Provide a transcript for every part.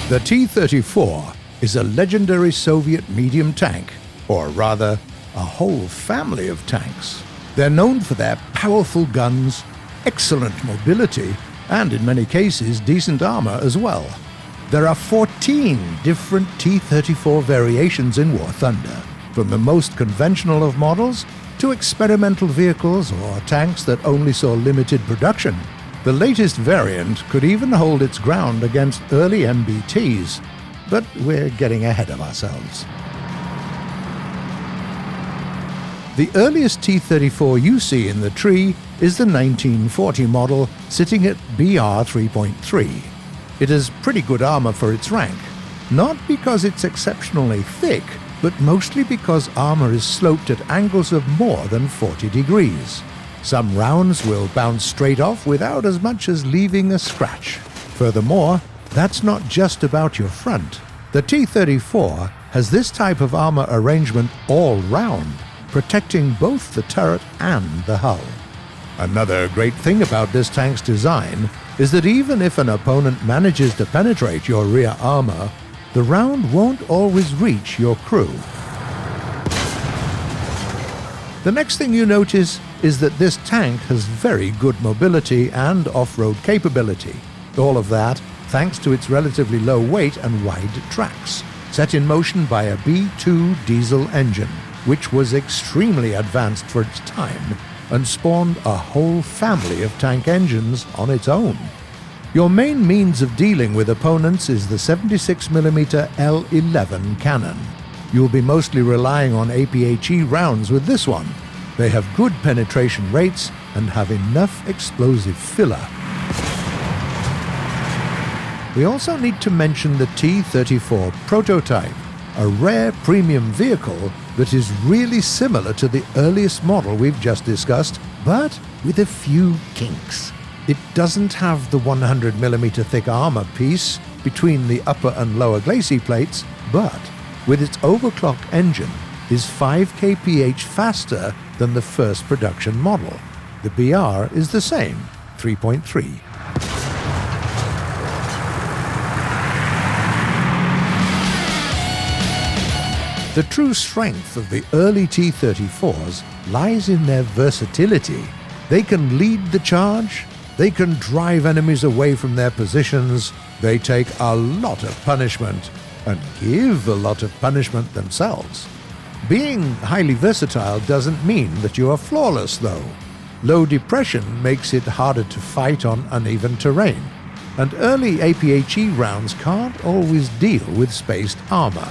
The T-34 is a legendary Soviet medium tank, or rather, a whole family of tanks. They're known for their powerful guns, excellent mobility, and in many cases, decent armor as well. There are 14 different T-34 variations in War Thunder, from the most conventional of models to experimental vehicles or tanks that only saw limited production. The latest variant could even hold its ground against early MBTs, but we're getting ahead of ourselves. The earliest T-34 you see in the tree is the 1940 model, sitting at BR 3.3. It has pretty good armor for its rank, not because it's exceptionally thick, but mostly because armor is sloped at angles of more than 40 degrees. Some rounds will bounce straight off without as much as leaving a scratch. Furthermore, that's not just about your front. The T-34 has this type of armor arrangement all round, protecting both the turret and the hull. Another great thing about this tank's design is that even if an opponent manages to penetrate your rear armor, the round won't always reach your crew. The next thing you notice is that this tank has very good mobility and off-road capability. All of that thanks to its relatively low weight and wide tracks, set in motion by a B2 diesel engine, which was extremely advanced for its time and spawned a whole family of tank engines on its own. Your main means of dealing with opponents is the 76mm L11 cannon. You'll be mostly relying on APHE rounds with this one. They have good penetration rates and have enough explosive filler. We also need to mention the T-34 prototype, a rare premium vehicle that is really similar to the earliest model we've just discussed, but with a few kinks. It doesn't have the 100mm thick armor piece between the upper and lower glacis plates, but with its overclock engine is 5 kph faster than the first production model. The BR is the same, 3.3. The true strength of the early T-34s lies in their versatility. They can lead the charge, they can drive enemies away from their positions, they take a lot of punishment, and give a lot of punishment themselves. Being highly versatile doesn't mean that you are flawless, though. Low depression makes it harder to fight on uneven terrain, and early APHE rounds can't always deal with spaced armor.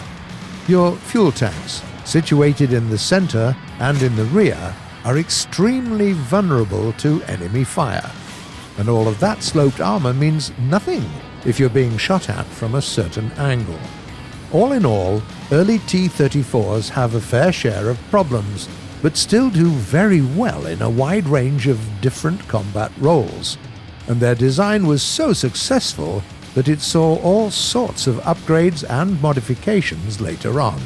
Your fuel tanks, situated in the center and in the rear, are extremely vulnerable to enemy fire. And all of that sloped armor means nothing if you're being shot at from a certain angle. All in all, early T-34s have a fair share of problems, but still do very well in a wide range of different combat roles. And their design was so successful that it saw all sorts of upgrades and modifications later on.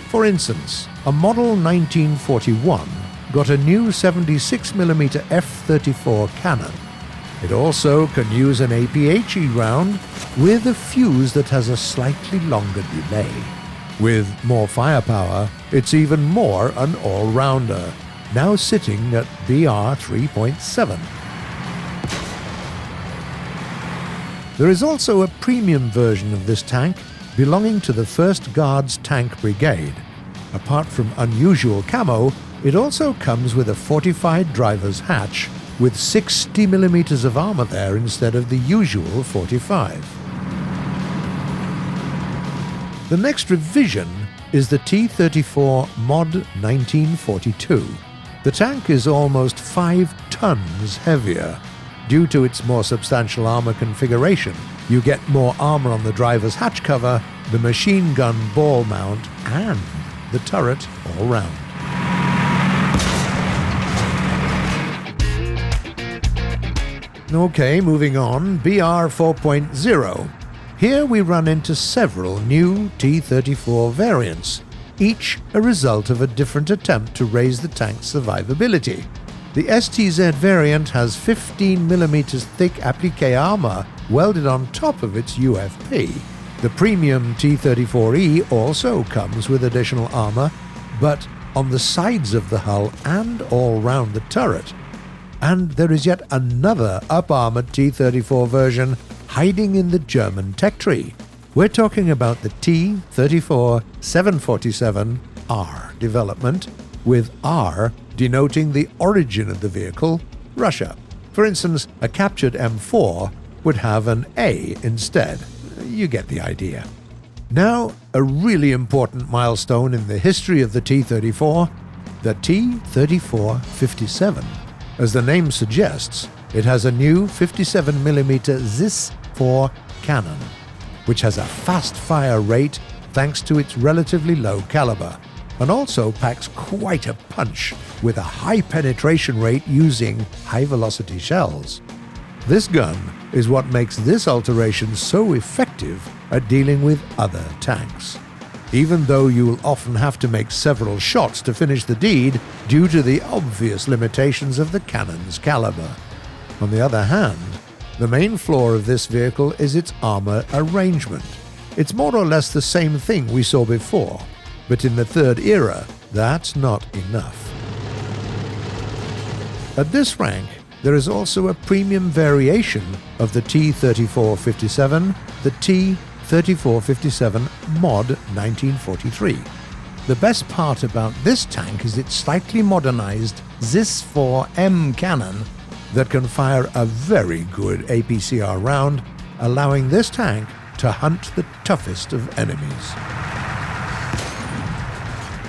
For instance, a model 1941 got a new 76mm F-34 cannon. It also can use an APHE round with a fuse that has a slightly longer delay. With more firepower, it's even more an all-rounder, now sitting at BR 3.7. There is also a premium version of this tank belonging to the 1st Guards Tank Brigade. Apart from unusual camo, it also comes with a fortified driver's hatch with 60mm of armor there instead of the usual 45. The next revision is the T-34 Mod 1942. The tank is almost 5 tons heavier. Due to its more substantial armor configuration, you get more armor on the driver's hatch cover, the machine gun ball mount, and the turret all round. Okay, moving on, BR 4.0. Here we run into several new T-34 variants, each a result of a different attempt to raise the tank's survivability. The STZ variant has 15mm thick applique armor welded on top of its UFP. The premium T-34E also comes with additional armour, but on the sides of the hull and all round the turret. And there is yet another up-armoured T-34 version hiding in the German tech tree. We're talking about the T-34 747R development, with R denoting the origin of the vehicle, Russia. For instance, a captured M4 would have an A instead. You get the idea. Now, a really important milestone in the history of the T-34, the T-34-57. As the name suggests, it has a new 57mm ZIS-4 cannon, which has a fast fire rate thanks to its relatively low caliber, and also packs quite a punch with a high penetration rate using high-velocity shells. This gun is what makes this alteration so effective at dealing with other tanks, even though you'll often have to make several shots to finish the deed due to the obvious limitations of the cannon's caliber. On the other hand, the main flaw of this vehicle is its armor arrangement. It's more or less the same thing we saw before, but in the third era, that's not enough. At this rank, there is also a premium variation of the T-34-57, the T-34-57 Mod 1943. The best part about this tank is its slightly modernized ZIS-4M cannon that can fire a very good APCR round, allowing this tank to hunt the toughest of enemies.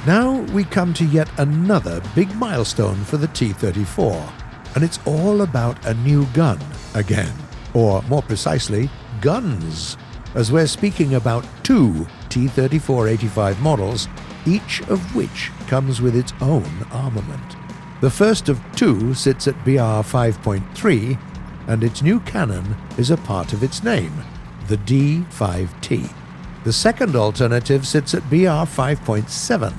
Now we come to yet another big milestone for the T-34, and it's all about a new gun again, or more precisely, guns, as we're speaking about two T-34-85 models, each of which comes with its own armament. The first of two sits at BR 5.3, and its new cannon is a part of its name, the D5T. The second alternative sits at BR 5.7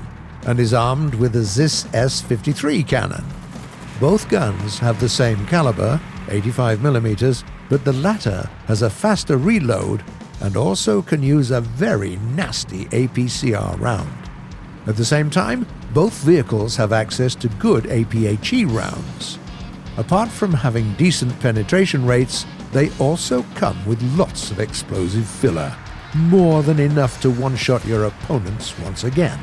and is armed with a ZIS S53 cannon. Both guns have the same caliber, 85mm, but the latter has a faster reload and also can use a very nasty APCR round. At the same time, both vehicles have access to good APHE rounds. Apart from having decent penetration rates, they also come with lots of explosive filler, more than enough to one-shot your opponents once again.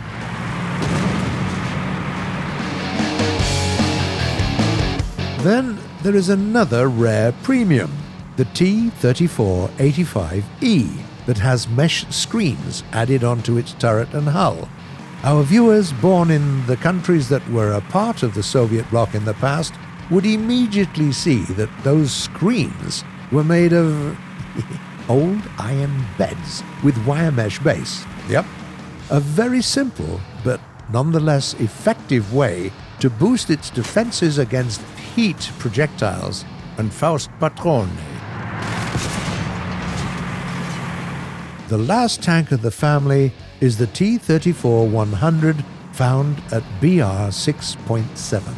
Then there is another rare premium, the T-34-85E, that has mesh screens added onto its turret and hull. Our viewers born in the countries that were a part of the Soviet bloc in the past would immediately see that those screens were made of old iron beds with wire mesh base. Yep, a very simple but nonetheless effective way to boost its defenses against heat projectiles and Faustpatronen. The last tank of the family is the T-34-100, found at BR 6.7.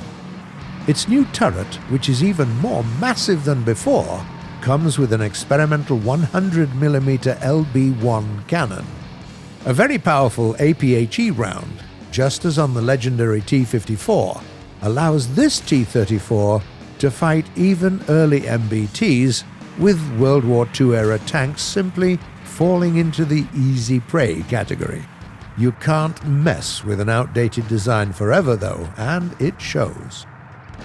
Its new turret, which is even more massive than before, comes with an experimental 100mm LB-1 cannon. A very powerful APHE round, just as on the legendary T-54, allows this T-34 to fight even early MBTs, with World War II-era tanks simply falling into the easy prey category. You can't mess with an outdated design forever though, and it shows.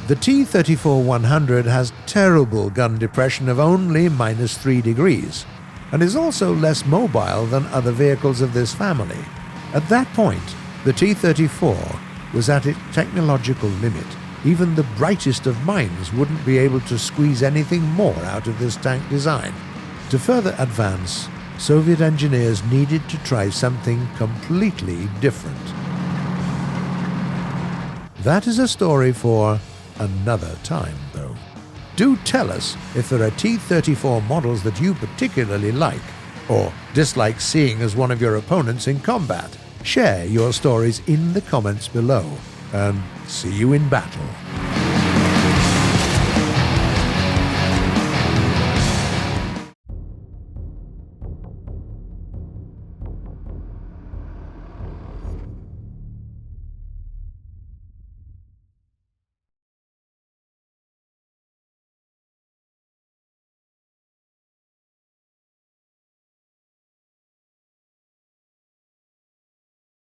The T-34-100 has terrible gun depression of only -3 degrees, and is also less mobile than other vehicles of this family. At that point, the T-34 was at its technological limit. Even the brightest of minds wouldn't be able to squeeze anything more out of this tank design. To further advance, Soviet engineers needed to try something completely different. That is a story for another time, though. Do tell us if there are T-34 models that you particularly like, or dislike seeing as one of your opponents in combat. Share your stories in the comments below, and see you in battle.